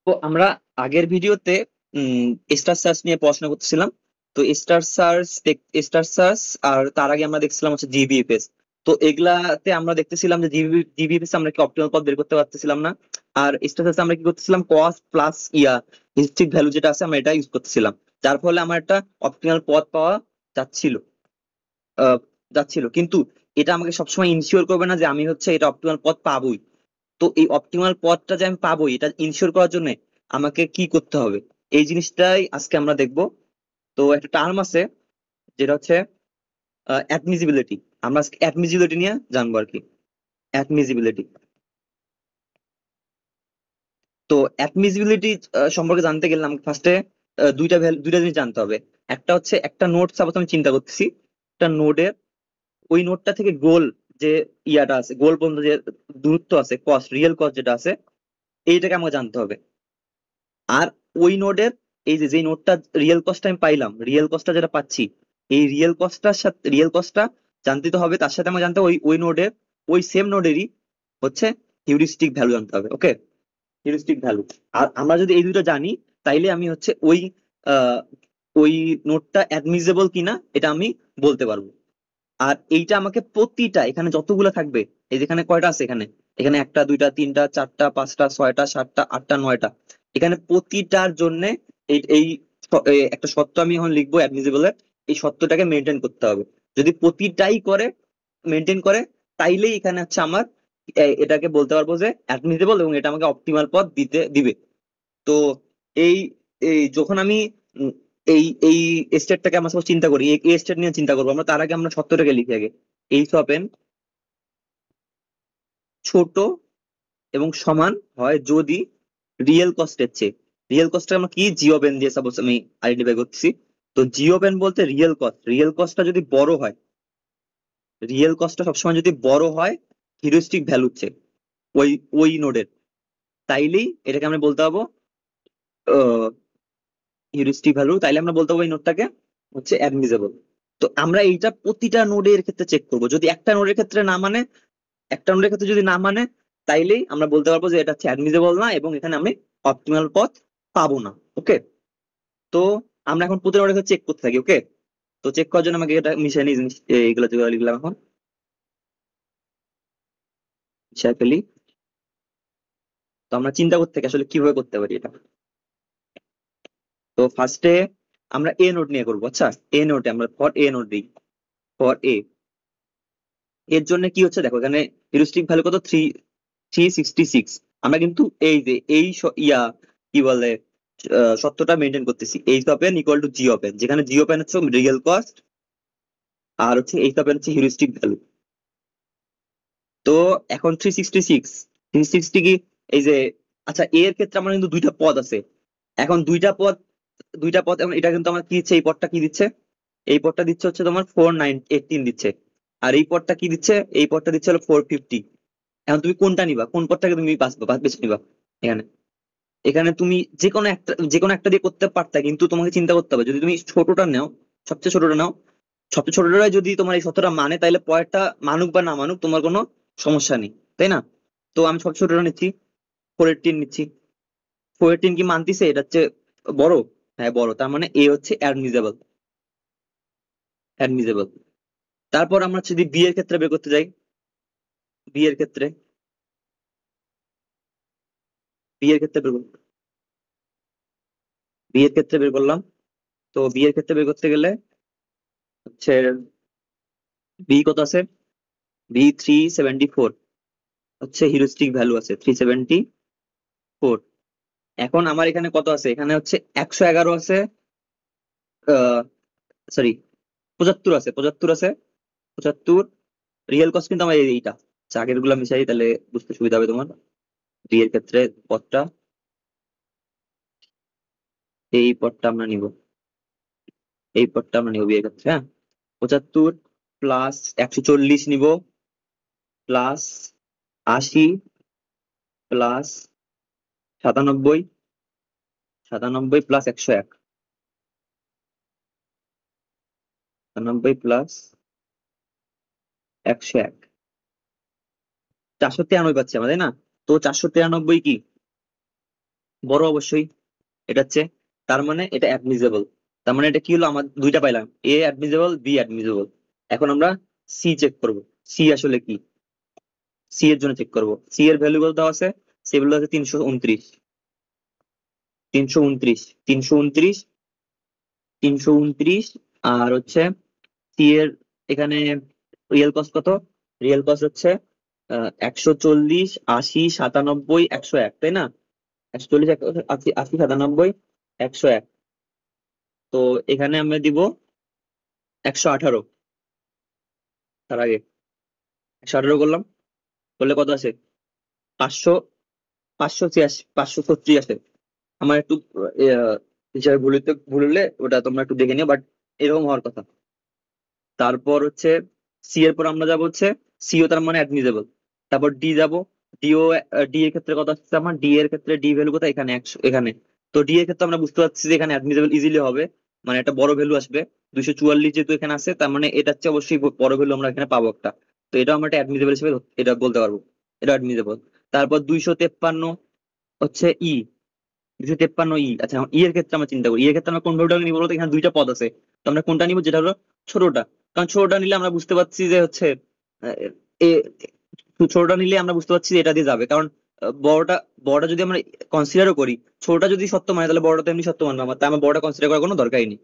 তো আমরা আগের ভিডিওতে স্টার সার্চ নিয়ে পড়াশোনা করতেছিলাম। তো স্টার সার্চ আর তার আগে আমরা দেখছিলাম হচ্ছে জিবিএফএস। তো এগুলাতে আমরা দেখতেছিলাম যে জিবিএফএস আমরা কি অপটিমাল পথ বের করতে পারতেছিলাম না। আর স্টার সার্চ আমরা কি করতেছিলাম, কস প্লাস হিস্ট্রিক ভ্যালু যেটা আছে আমরা এটা ইউজ করতেছিলাম। যার ফলে আমার একটা অপটিমাল পথ পাওয়া যাচ্ছিল আহ, যাচ্ছিল। কিন্তু এটা আমাকে সবসময় ইনশিওর করবে না যে আমি হচ্ছে এটা অপটিমাল পথ পাবোই। তো এই অপটিমাল পথটা যে আমি পাবোই এটা ইনশিওর করার জন্য আমাকে কি করতে হবে, এই জিনিসটাই আজকে আমরা দেখব। তো একটা টার্ম আছে যেটা হচ্ছে অ্যাডমিজিবিলিটি। আমরা আজকে অ্যাডমিজিবিলিটি নিয়ে জানবো আর কি। অ্যাডমিজিবিলিটি। তো অ্যাডমিজিবিলিটি সম্পর্কে জানতে গেলে আমাকে ফার্স্টে দুইটা জিনিস জানতে হবে। একটা হচ্ছে একটা নোড সাপোজ আমি চিন্তা করতেছি, একটা নোডের ওই নোডটা থেকে গোল যে ইয়াটা আছে, গোল পর্যন্ত যে দূরত্ব আছে, কস্ট, রিয়েল কস্ট যেটা আছে, এইটাকে আমাকে জানতে হবে। আর ওই নোডের এই যে যেই নোডটা রিয়েল কস্টটা আমি পাইলাম, রিয়েল কস্টটা যেটা পাচ্ছি, এই রিয়েল কস্টটা জানতে তো হবে, তার সাথে আমার জানতে হবে ওই ওই নোডের, ওই সেম নোডেরই হচ্ছে হিউরিস্টিক ভ্যালু জানতে হবে। ওকে, হিউরিস্টিক ভ্যালু। আর আমরা যদি এই দুটো জানি তাইলে আমি হচ্ছে আহ, ওই নোডটা অ্যাডমিসেবল কিনা এটা আমি বলতে পারবো। আর এইটা আমাকে প্রতিটা এখানে যতগুলো থাকবে, এই যেখানে কয়টা আছে, এখানে এখানে একটা দুইটা তিনটা চারটা পাঁচটা ছয়টা সাতটা আটটা নয়টা, এখানে প্রতিটার জন্য এই একটা সত্য আমি এখন লিখবো অ্যাডমিসিবলের। এই সত্যটাকে মেনটেন করতে হবে। যদি প্রতিটাই মেনটেন করে, তাইলেই এখানে হচ্ছে আমার এটাকে বলতে পারবো যে অ্যাডমিসিবল, এবং এটা আমাকে অপটিমাল পথ দিবে। তো এই এই যখন আমি উম, এই এই স্টেটটাকে আমরা suppose চিন্তা করি, এই স্টেট নিয়ে চিন্তা করবো আমরা, তার আগে আমরা সত্যটাকে লিখি আগে। এইচ অফ এন ছোট এবং সমান হয় যদি রিয়েল কস্টের চেয়ে, রিয়েল কস্টটা আমরা কি জি অফ এন দিয়ে সাপোজ আমি আইডেন্টিফাই করছি। তো জি অফ এন বলতে রিয়েল কস্টটা যদি বড় হয়, রিয়েল কস্টটা সবসময় যদি বড় হয় হিউরিস্টিক ভ্যালুর চেয়ে, ওই ওই নোডের, তাইলেই এটাকে আমরা বলতে পারবো হিউরিস্টিক ভ্যালু, তাইলে আমরা বলতে পারবো এই নোডটাকে হচ্ছে অ্যাডমিসেবল। তো আমরা এইটা প্রতিটা নোডের ক্ষেত্রে চেক করব। যদি একটা নোডের ক্ষেত্রে না মানে, একটা নোডের ক্ষেত্রে যদি না মানে, তাইলেই আমরা বলতে পারবো যে এটা হচ্ছে অ্যাডমিসেবল না, এবং এখানে আমি অপটিমাল পথ পাবো না। ওকে, তো আমরা এখন প্রতি নোডের ক্ষেত্রে চেক করতে থাকি। ওকে, তো চেক করার জন্য আমাকে এটা মিশিয়ে নিই জিনিস, এইগুলো যেগুলো লিখলাম এখন মিশিয়ে ফেলি। তো আমরা চিন্তা করতে থাকি আসলে কিভাবে করতে পারি এটা। তো ফার্স্টে আমরা এ নোড নিয়ে করবো। আচ্ছা, এ নোডে আমরা ফর এ নোড দিই। ফর এ, এর জন্য কি হচ্ছে দেখো, এখানে হিউরিস্টিক ভ্যালু কত, 366। আমরা কিন্তু এই যে কি বলে সত্যটা মেনটেন করতেছি, H open equal to G open, যেখানে জি ওপেন হচ্ছে রিয়েল কস্ট আর হচ্ছে এইচ ওপেন হচ্ছে হিউরিস্টিক ভ্যালু। তো এখন 366 কি এই যে, আচ্ছা এর ক্ষেত্রে আমার কিন্তু দুইটা পদ আছে। এখন দুইটা পদ এখন এটা কিন্তু আমার কি দিচ্ছে, এই পদটা কি দিচ্ছে, এই পদটা দিচ্ছে হচ্ছে তোমার 4918 দিচ্ছে। আর এই পদটা কি দিচ্ছে, এই পদটা দিচ্ছে হলো 450। এখন তুমি কোনটা নিবা, কোন পথটাকে তুমি বেছে নিবা? এখানে এখানে তুমি যে কোনো একটা দিয়ে করতে পারতা, কিন্তু তোমাকে চিন্তা করতে হবে যদি তুমি ছোটটা নাও, সবচেয়ে ছোটটা নাও, সবচেয়ে ছোটটাই যদি তোমার এই সত্যটা মানে, তাহলে পরেরটা মানুক বা না মানুক তোমার কোনো সমস্যা নেই, তাই না? তো আমি সবচেয়ে ছোটটা নিচ্ছি, 418 নিচ্ছি। 418 কি মানতিছে এটা হচ্ছে বড়? হ্যাঁ বড়, তার মানে এ হচ্ছে অ্যাডমিজেবল। তারপর আমরা যদি বি এর ক্ষেত্রে বের করতে যাই, বি এর ক্ষেত্রে বি এর ক্ষেত্রে বের করব, বি এর ক্ষেত্রে বের করলাম। তো বি এর ক্ষেত্রে বের করতে গেলে হচ্ছে বি কত আছে, বি 374 হচ্ছে হিউরিস্টিক ভ্যালু আছে 374। এখন আমার এখানে কত আছে, এখানে হচ্ছে 111 আছে, সরি 75 আছে, 75 রিয়েল কস্ট কিন্তু আমার এইটা। আচ্ছা, আগের গুলা মিশাই তাহলে বুঝতে সুবিধা হবে তোমার। বি এর ক্ষেত্রে পদটা, এই পদটা আমরা নিব, এই পদটা আমরা নিব বি এর ক্ষেত্রে। হ্যাঁ, 75 প্লাস 140 নিব, প্লাস 80 প্লাস 97, 97 প্লাস 101, 97 প্লাস 101, 493 পাচ্ছি আমরা, তাই না? তো 493 কি বড় অবশ্যই। এটা হচ্ছে, তার মানে এটা অ্যাডমিসেবল। তার মানে এটা কি হলো, আমার দুইটা পাইলাম, এ অ্যাডমিসেবল, বি অ্যাডমিসেবল। এখন আমরা সি চেক করব, সি আসলে কি। সি এর জন্য চেক করব, সি এর ভ্যালু কত দেওয়া আছে, সেগুলো আছে 329, 329, 329, 329। আর হচ্ছে সি এর এখানে রিয়েল কস্ট কত, রিয়েল কস্ট হচ্ছে 140, 80, 97, 101, তাই না? 140, 80, 80, 97, 101। তো এখানে আমরা দিব 118। তার আগে 118 করলাম, করলে কত আছে, 500, 586, 570 আছে। আমার একটু হিসাবে ভুল হলে ওটা তোমরা একটু দেখে নিও, বাট এরকম হওয়ার কথা। তারপর হচ্ছে সি এর পর আমরা যাবো হচ্ছে সিও, তার মানে অ্যাডমিসেবল। তারপর ডি যাব, ডিও, ডি এর ক্ষেত্রে কত আসছে আমার, ডি এর ক্ষেত্রে ডি ভ্যালু কত, এখানে 100 এখানে। তো ডি এর ক্ষেত্রে আমরা বুঝতে পারছি যে এখানে অ্যাডমিসেবল ইজিলি হবে, মানে একটা বড় ভ্যালু আসবে। 244 যেহেতু এখানে আছে, তার মানে এটা হচ্ছে অবশ্যই বড় ভ্যালু আমরা এখানে পাবো একটা। তো এটা আমরা একটা অ্যাডমিসেবল হিসেবে এটা বলতে পারবো, এটা অ্যাডমিসেবল। তারপর 253 হচ্ছে ই, 253 ই। আচ্ছা, ই এর ক্ষেত্রে আমরা চিন্তা করি, ই এর ক্ষেত্রে আমরা কোন ভ্যালুটা নিব বলতো, এখানে দুইটা পদ আছে। তো আমরা কোনটা নিব, যেটা হলো ছোটটা। কারণ ছোটটা নিলে আমরা বুঝতে পারছি যে হচ্ছে আহ, এ ছোটটা নিলে আমরা বুঝতে পারছি যে এটা দিয়ে যাবে, কারণ বড়টা, বড়টা যদি আমরা কনসিডারও করি, ছোটটা যদি সত্য মানে তাহলে বড়টা তো এমনি সত্য মানবে আমার, তাই আমার বড়টা কনসিডার করার কোনো দরকারই নেই।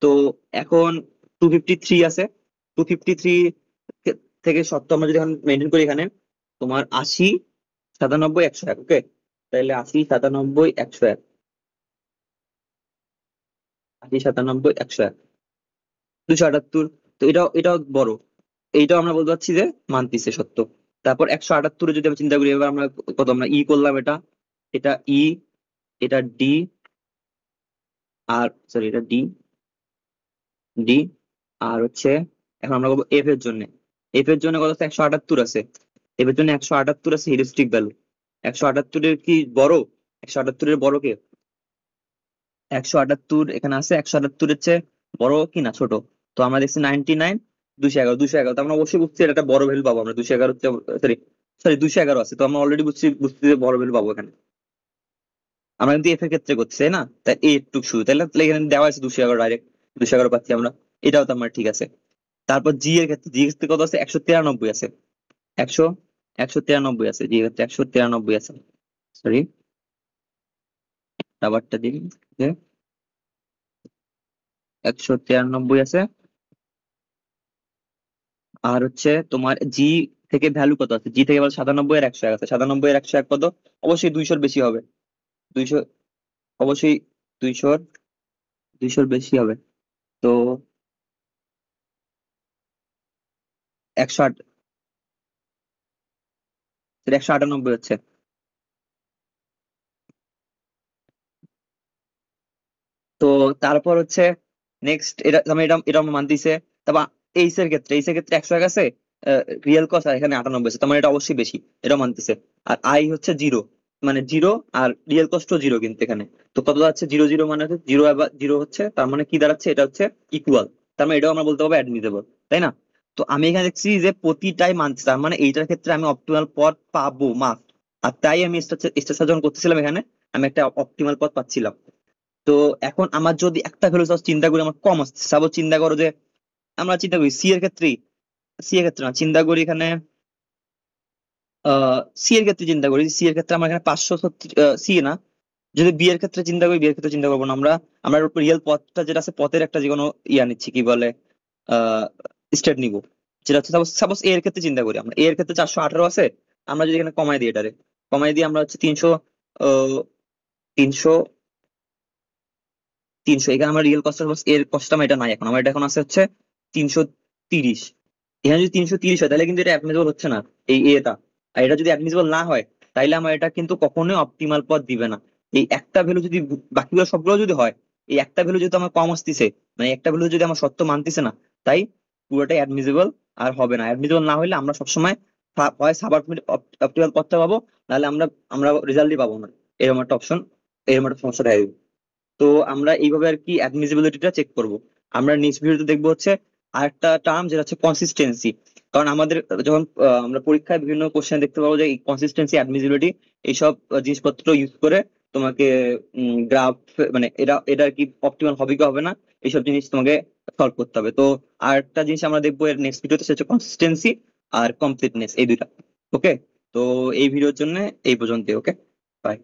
তো এখন 253 আছে, 253 থেকে সত্য আমরা যদি এখন মেনটেন করি, এখানে তোমার 80, 97, 101, ওকে। তাহলে 80, 97, 101, 80, 97, 101, 278। তো এটাও বড়, এইটাও আমরা বলতে পারছি যে মানতিছে সত্য। তারপর 178 যদি আমরা চিন্তা করি, এবার আমরা কত, আমরা ই করলাম, এটা, এটা ই, এটা ডি, আর সরি এটা ডি, ডি। আর হচ্ছে এখন আমরা করবো এফ এর জন্য, এফ এর জন্য কত আছে, 178 আছে। এফ এর জন্য 178 আছে হিউরিস্টিক ভ্যালু। 178-এর কি বড়, 178-এর বড় কে, 178 এখানে আছে, 178-এর চেয়ে বড় কি না ছোট। তো আমরা দেখছি 99, 211, 211। তো আমরা অবশ্যই বুঝছি এটা একটা বড় ভ্যালু পাবো আমরা, 211, সরি সরি 211 আছে, তো আমরা অলরেডি বুঝছি যে বড় ভ্যালু পাবো এখানে। আমরা কিন্তু এফ এর ক্ষেত্রে করছি, তাই না? তাই এ একটু শুরু, তাহলে এখানে দেওয়া আছে 211, ডাইরেক্ট 211 পাচ্ছি আমরা, এটাও তো আমার ঠিক আছে। তারপর জি এর ক্ষেত্রে, জি এর ক্ষেত্রে কত আছে, 193 আছে, 100, 193 আছে, জি এর ক্ষেত্রে 193 আছে। সরি, আবারটা দিন, 193 আছে। আর হচ্ছে তোমার জি থেকে ভ্যালু কত আছে, জি থেকে বল 97 আর 101 আছে, 97 আর 101 কত, অবশ্যই 200-র বেশি হবে, 200, অবশ্যই 200, 200-র বেশি হবে। তো 108, 198 হচ্ছে। তো তারপর হচ্ছে নেক্সট, এটা আমি এটা আমরা মানতেছে। তারপর এইস এর ক্ষেত্রে 101 আছে, রিয়েল কস আর এখানে 98 আছে, তার মানে এটা অবশ্যই বেশি, এটা মানতেছে। আর আই হচ্ছে জিরো, মানে জিরো, আর রিয়েল কস্টও জিরো কিন্তু এখানে। তো কত যাচ্ছে, জিরো জিরো মানে হচ্ছে জিরো, আবার জিরো হচ্ছে, তার মানে কি দাঁড়াচ্ছে, এটা হচ্ছে ইকুয়াল। তার মানে এটাও আমরা বলতে পারবো অ্যাডমিটেবল, তাই না? তো আমি এখানে দেখছি যে প্রতিটাই মানছে, তার মানে এইটার ক্ষেত্রে আমি অপটিমাল পথ পাবো মাস্ট। আর তাই আমি স্টেটস যখন করতেছিলাম এখানে, আমি একটা অপটিমাল পথ পাচ্ছিলাম। তো এখন আমার যদি একটা ভ্যালু চিন্তা করি আমার কম আসছে, সাপোজ চিন্তা করো যে আমরা চিন্তা করি সি এর ক্ষেত্রে, সি এর ক্ষেত্রে না, চিন্তা করি এখানে সি এর ক্ষেত্রে চিন্তা করি, সি এর ক্ষেত্রে আমার এখানে 570, সি না, যদি বি এর ক্ষেত্রে চিন্তা করি, বি এর ক্ষেত্রে চিন্তা করবো না আমরা, আমরা রিয়েল পথটা যেটা আছে, পথের একটা যে কোনো ইয়া নিচ্ছি, কি বলে স্টেট নিব, যেটা হচ্ছে সাপোজ সাপোজ এ এর ক্ষেত্রে চিন্তা করি, আমরা এ এর ক্ষেত্রে 418 আছে, আমরা যদি এখানে কমাই দিই, এটারে কমাই দিয়ে আমরা হচ্ছে 300, 300, 300, এখানে আমরা রিয়েল কস্ট, এর কস্ট এটা নাই এখন, আমার এটা এখন আছে হচ্ছে 330। এখানে যদি 330 হয় তাহলে কিন্তু এটা অ্যাডমিসেবল হচ্ছে না, এই এটা। আর এটা যদি অ্যাডমিসেবল না হয়, তাইলে আমার এটা কিন্তু কখনোই অপটিমাল পথ দিবে না। এই একটা ভ্যালু যদি, বাকিগুলো সবগুলো যদি হয়, এই একটা ভ্যালু যদি আমার কম আসতেছে, মানে একটা ভ্যালু যদি আমার সত্য মানতেছে না, তাই পুরোটাই অ্যাডমিসেবল আর হবে না। অ্যাডমিসেবল না হলে আমরা সবসময় হয় সাব অপটিমাল পথটা পাবো, নাহলে আমরা আমরা রেজাল্টই পাবো না, এরকম একটা অপশন, এরকম একটা সমস্যা দেখা দিবে। তো আমরা এইভাবে আর কি অ্যাডমিসিবিলিটিটা চেক করব। আমরা নেক্সট ভিডিওতে দেখবো হচ্ছে আরেকটা টার্ম, যেটা হচ্ছে কনসিস্টেন্সি। কারণ আমাদের যখন আমরা পরীক্ষায় বিভিন্ন কোশ্চেন দেখতে পাবো যে কনসিস্টেন্সি, অ্যাডমিসিবিলিটি, এইসব জিনিসপত্র ইউজ করে তোমাকে গ্রাফ মানে এটা কি অপটিমাল হবে কি হবে না, এইসব জিনিস তোমাকে সলভ করতে হবে। তো আর একটা জিনিস আমরা দেখবো এর নেক্সট ভিডিওতে, সেটা হচ্ছে কনসিস্টেন্সি আর কমপ্লিটনেস, এই দুইটা। ওকে, তো এই ভিডিওর জন্য এই পর্যন্ত। ওকে, বাই।